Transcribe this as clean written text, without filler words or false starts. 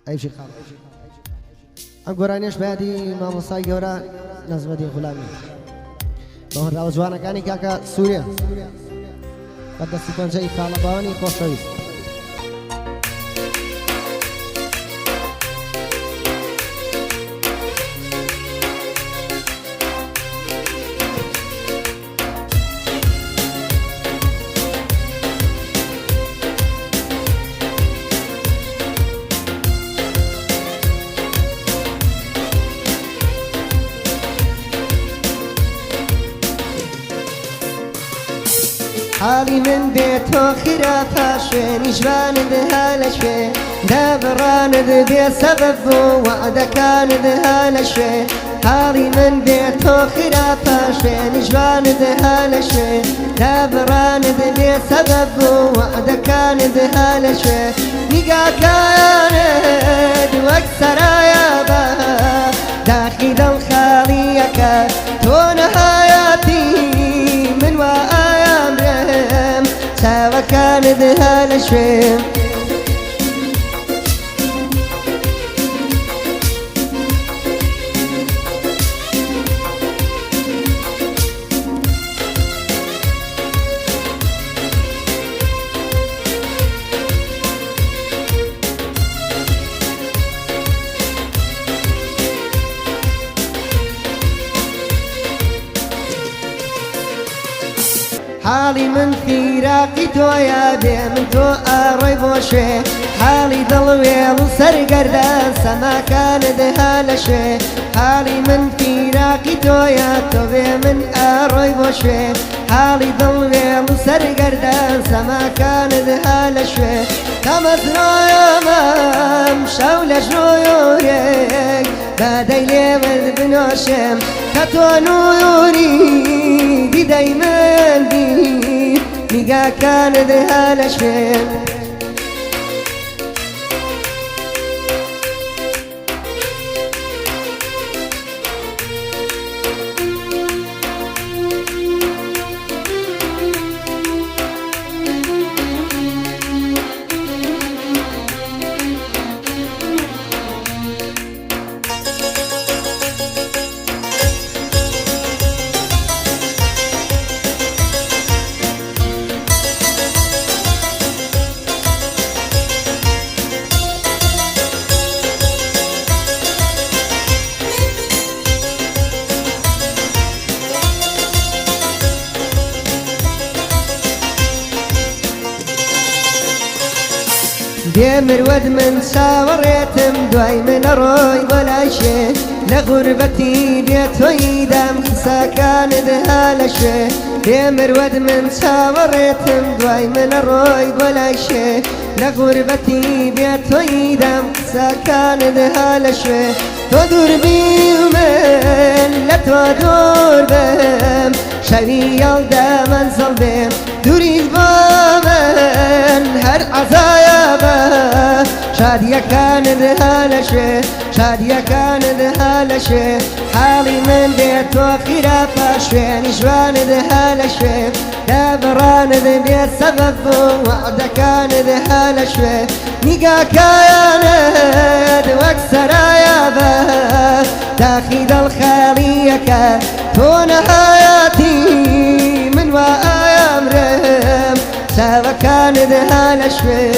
أي شيء خالص أم قرانيش بعدي ما مصاي جورا نزمة دي غلامي بهر راو جوانا كاني كاكا سوريا قد سيكون جاي خالباني خوشويس حالي من بيتو خرافة شويني جبان ذهال شوي دابران ذي سبب وعد كان ذهال شوي حالي من بيتو خرافة شويني جبان ذهال شوي دابران ذي سبب وعد كان ذهال شوي نيقا كاند واكسرا يا با داخل الخالية تون حياتي من وآيام رهم سوا كان ذهال شوي حالي من فراقي تويا بي من تو أروي بوشي حالي ضلويل وسرقردان سما كان ذهال شوي حالي من فراقي تويا تو بي من أروي بوشي حالي ضلويل وسرقردان سما كان ذهال شوي تمزرايا مام شاول جنويوريك بداي ليمد بنوشم كتونو يوري دي دايما دي نيقا كان ذهال شوي ديمر ود من ساوريتم دواي من روي ولا شي لغربتي بيت ويدم خسا كان ذهال شي ديمر ود من ساوريتم دواي من روي ولا شي لغربتي بيت ويدم خسا كان ذهال شي تدور بيومن لا تدور بهم شوي يلدا منزل بهم دوري بامن هر عزايا با شادية كان ذهال شي شادية كان ذهال شي حالي من بيت وخرافة شويني جوان ذهال شي دابران ذي بيت سبب وعد كان ذهال شي نيقا كاياند واكسرا يا با داخل الخالية تون حياتي من وآيام رهم سوا كان ذهال شوي